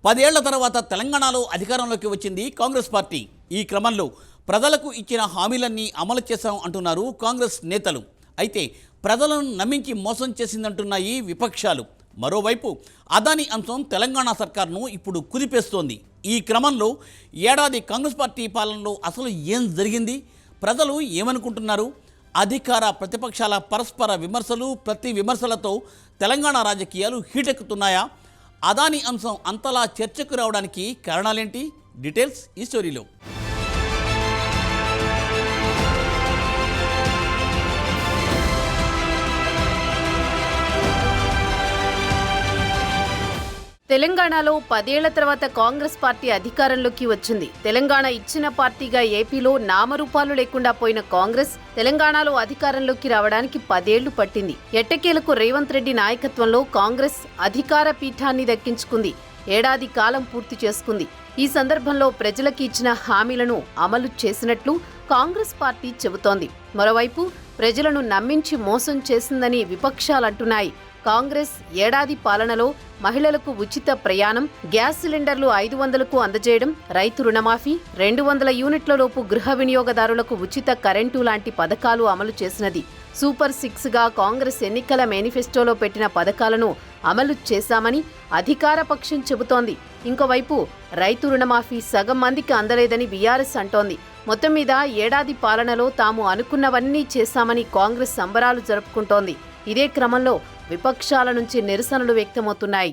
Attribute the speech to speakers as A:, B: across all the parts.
A: 10 ఏళ్ల తర్వాత తెలంగాణలో అధికారంలోకి వచ్చింది కాంగ్రెస్ పార్టీ. ఈ క్రమంలో ప్రజలకు ఇచ్చిన హామీలన్నీ అమలు చేశాం అంటున్నారు కాంగ్రెస్ నేతలు. అయితే ప్రజలను నమ్మించి మోసం చేసిందంటున్నాయి విపక్షాలు. మరోవైపు అదానీ అంశం తెలంగాణ సర్కార్ను ఇప్పుడు కుదిపేస్తోంది. ఈ క్రమంలో ఏడాది కాంగ్రెస్ పార్టీ పాలనలో అసలు ఏం జరిగింది, ప్రజలు ఏమనుకుంటున్నారు, అధికార ప్రతిపక్షాల పరస్పర విమర్శలు ప్రతి విమర్శలతో తెలంగాణ రాజకీయాలు హీటెక్కుతున్నాయా? అదానీ అంశం అంతలా చర్చకు రావడానికి కారణాలేంటి? డీటెయిల్స్ ఈ స్టోరీలో.
B: తెలంగాణలో 10 ఏళ్ల తర్వాత కాంగ్రెస్ పార్టీ అధికారంలోకి వచ్చింది. తెలంగాణ ఇచ్చిన పార్టీగా ఏపీలో నామరూపాలు లేకుండా పోయిన కాంగ్రెస్ తెలంగాణలో అధికారంలోకి రావడానికి 10 ఏళ్లు పట్టింది. ఎట్టకేలకు రేవంత్ రెడ్డి నాయకత్వంలో కాంగ్రెస్ అధికార పీఠాన్ని దక్కించుకుంది. ఏడాది కాలం పూర్తి చేసుకుంది. ఈ సందర్భంలో ప్రజలకి ఇచ్చిన హామీలను అమలు చేసినట్లు కాంగ్రెస్ పార్టీ చెబుతోంది. మరోవైపు ప్రజలను నమ్మించి మోసం చేసిందని విపక్షాలంటున్నాయి. కాంగ్రెస్ ఏడాది పాలనలో మహిళలకు ఉచిత ప్రయాణం, గ్యాస్ సిలిండర్లు 500కు అందజేయడం, రైతు రుణమాఫీ, 200 యూనిట్లలోపు గృహ వినియోగదారులకు ఉచిత కరెంటు లాంటి పథకాలు అమలు చేసినది. సూపర్ 6గా కాంగ్రెస్ ఎన్నికల మేనిఫెస్టోలో పెట్టిన పథకాలను అమలు చేశామని అధికార పక్షం చెబుతోంది. ఇంకోవైపు రైతు రుణమాఫీ సగం మందికి అందలేదని బీఆర్ఎస్ అంటోంది. మొత్తం మీద ఏడాది పాలనలో తాము అనుకున్నవన్నీ చేశామని కాంగ్రెస్ సంబరాలు జరుపుకుంటోంది. ఇదే క్రమంలో విపక్షాల నుంచి నిరసనలు వ్యక్తమవుతున్నాయి.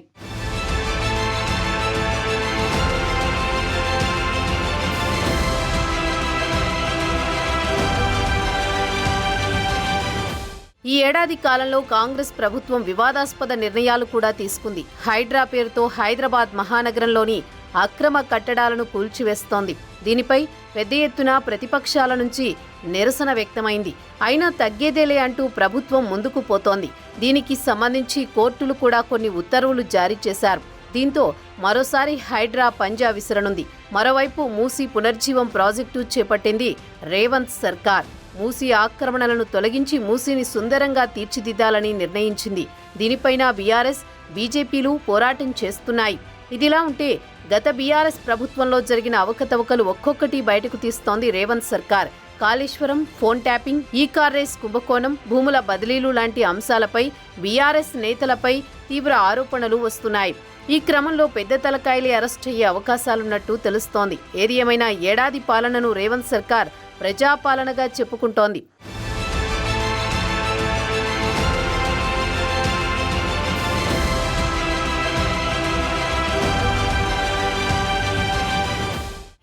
B: ఈ ఏడాది కాలంలో కాంగ్రెస్ ప్రభుత్వం వివాదాస్పద నిర్ణయాలు కూడా తీసుకుంది. హైడ్రా పేరుతో హైదరాబాద్ మహానగరంలోని అక్రమ కట్టడాలను కూల్చివేస్తోంది. దీనిపై పెద్ద ఎత్తున ప్రతిపక్షాల నుంచి నిరసన వ్యక్తమైంది. అయినా తగ్గేదేలే అంటూ ప్రభుత్వం ముందుకు పోతోంది. దీనికి సంబంధించి కోర్టులు కూడా కొన్ని ఉత్తర్వులు జారీ చేశారు. దీంతో మరోసారి హైడ్రా పంజా విసరనుంది. మరోవైపు మూసీ పునర్జీవం ప్రాజెక్టు చేపట్టింది రేవంత్ సర్కార్. మూసీ ఆక్రమణలను తొలగించి మూసీని సుందరంగా తీర్చిదిద్దాలని నిర్ణయించింది. దీనిపైన బీఆర్ఎస్, బీజేపీలు పోరాటం చేస్తున్నాయి. ఇదిలా ఉంటే గత బీఆర్ఎస్ ప్రభుత్వంలో జరిగిన అవకతవకలు ఒక్కొక్కటి బయటకు తీస్తోంది రేవంత్ సర్కార్. కాళేశ్వరం, ఫోన్ ట్యాపింగ్, ఈ కార్ రేస్ కుంభకోణం, భూముల బదిలీలు లాంటి అంశాలపై బీఆర్ఎస్ నేతలపై తీవ్ర ఆరోపణలు వస్తున్నాయి. ఈ క్రమంలో పెద్ద తలకాయలే అరెస్ట్ అయ్యే అవకాశాలున్నట్టు తెలుస్తోంది. ఏది ఏమైనా ఏడాది పాలనను రేవంత్ సర్కార్ ప్రజాపాలనగా చెప్పుకుంటోంది.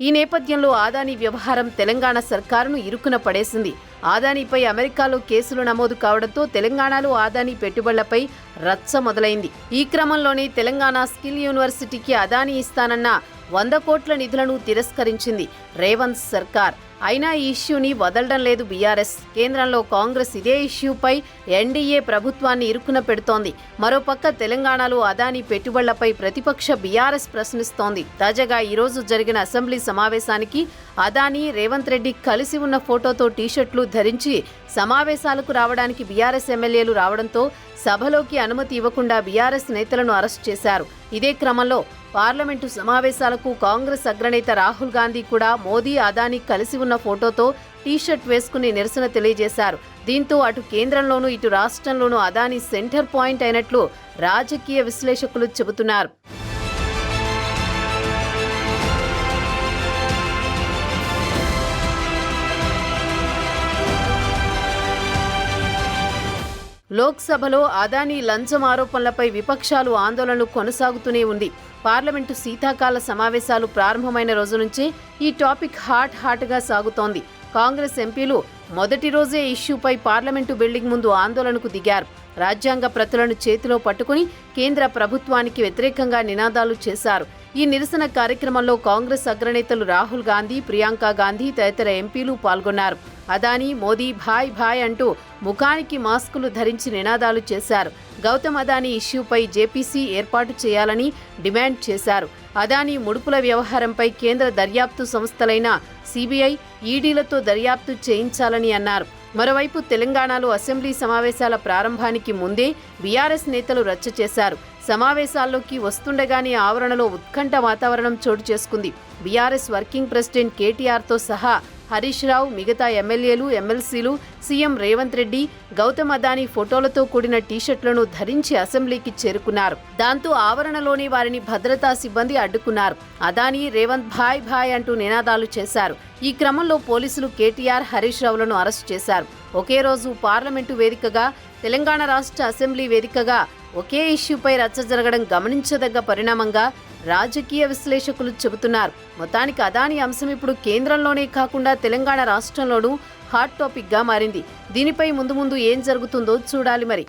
B: ఈ నేపథ్యంలో అదానీ వ్యవహారం తెలంగాణ సర్కారును ఇరుకున పడేసింది. అదానీపై అమెరికాలో కేసులు నమోదు కావడంతో తెలంగాణలో అదానీ పెట్టుబడులపై రచ్చ మొదలైంది. ఈ క్రమంలోనే తెలంగాణ స్కిల్ యూనివర్సిటీకి అదానీ ఇస్తానన్న 100 కోట్ల నిధులను తిరస్కరించింది రేవంత్ సర్కార్. అయినా ఈ ఇష్యూని వదలడం లేదు బీఆర్ఎస్. కేంద్రంలో కాంగ్రెస్ ఇదే ఇష్యూపై ఎన్డీఏ ప్రభుత్వాన్ని ఇరుకున పెడుతోంది. మరోపక్క తెలంగాణలో అదానీ పెట్టుబడులపై ప్రతిపక్ష బీఆర్ఎస్ ప్రశ్నిస్తోంది. తాజాగా ఈరోజు జరిగిన అసెంబ్లీ సమావేశానికి అదానీ, రేవంత్ రెడ్డి కలిసి ఉన్న ఫోటోతో టీషర్ట్లు ధరించి సమావేశాలకు రావడానికి బీఆర్ఎస్ ఎమ్మెల్యేలు రావడంతో సభలోకి అనుమతి ఇవ్వకుండా బీఆర్ఎస్ నేతలను అరెస్ట్ చేశారు. ఇదే క్రమంలో పార్లమెంటు సమావేశాలకు కాంగ్రెస్ అగ్రనేత రాహుల్ గాంధీ కూడా మోదీ, అదానీ కలిసి ఉన్న ఫోటోతో టీషర్ట్ వేసుకుని నిరసన తెలియజేశారు. దీంతో అటు కేంద్రంలోనూ ఇటు రాష్ట్రంలోనూ అదానీ సెంటర్ పాయింట్ అయినట్లు రాజకీయ విశ్లేషకులు చెబుతున్నారు. లోక్సభలో అదానీ లంచం ఆరోపణలపై విపక్షాలు ఆందోళనలు కొనసాగుతూనే ఉంది. పార్లమెంటు శీతాకాల సమావేశాలు ప్రారంభమైన రోజు నుంచే ఈ టాపిక్ హాట్గా సాగుతోంది. కాంగ్రెస్ ఎంపీలు మొదటి రోజే ఇష్యూపై పార్లమెంటు బిల్డింగ్ ముందు ఆందోళనకు దిగారు. రాజ్యాంగ ప్రతులను చేతిలో పట్టుకుని కేంద్ర ప్రభుత్వానికి వ్యతిరేకంగా నినాదాలు చేశారు. ఈ నిరసన కార్యక్రమంలో కాంగ్రెస్ అగ్రనేతలు రాహుల్ గాంధీ, ప్రియాంక గాంధీ తదితర ఎంపీలు పాల్గొన్నారు. అదానీ, మోదీ భాయ్ భాయ్ అంటూ ముఖానికి మాస్కులు ధరించి నినాదాలు చేశారు. గౌతమ్ అదానీ ఇష్యూపై జేపీసీ ఏర్పాటు చేయాలని డిమాండ్ చేశారు. అదానీ ముడుపుల వ్యవహారంపై కేంద్ర దర్యాప్తు సంస్థలైన సీబీఐ, ఈడీలతో దర్యాప్తు చేయించాలని అన్నారు. మరోవైపు తెలంగాణలో అసెంబ్లీ సమావేశాల ప్రారంభానికి ముందే బీఆర్ఎస్ నేతలు రచ్చ చేశారు. సమావేశాల్లోకి వస్తుండగానే ఆవరణలో ఉత్కంఠ వాతావరణం చోటు చేసుకుంది. బీఆర్ఎస్ వర్కింగ్ ప్రెసిడెంట్ కేటీఆర్తో సహా హరీష్ రావు, మిగతా ఎమ్మెల్యేలు, ఎమ్మెల్సీలు, సీఎం రేవంత్ రెడ్డి, గౌతమ్ అదానీ ఫోటోలతో కూడిన టీషర్ట్లను ధరించి అసెంబ్లీకి చేరుకున్నారు. దాంతో ఆవరణలోని వారిని భద్రతా సిబ్బంది అడ్డుకున్నారు. అదానీ, రేవంత్ భాయ్ భాయ్ అంటూ నినాదాలు చేశారు. ఈ క్రమంలో పోలీసులు కేటీఆర్, హరీష్ రావులను అరెస్టు చేశారు. ఒకే రోజు పార్లమెంటు వేదికగా, తెలంగాణ రాష్ట్ర అసెంబ్లీ వేదికగా ఒకే ఇష్యూపై రచ్చ జరగడం గమనించదగ్గ పరిణామంగా రాజకీయ విశ్లేషకులు చెబుతున్నారు. మొత్తానికి అదానీ అంశం ఇప్పుడు కేంద్రంలోనే కాకుండా తెలంగాణ రాష్ట్రంలోనూ హాట్ టాపిక్గా మారింది. దీనిపై ముందు ఏం జరుగుతుందో చూడాలి మరి.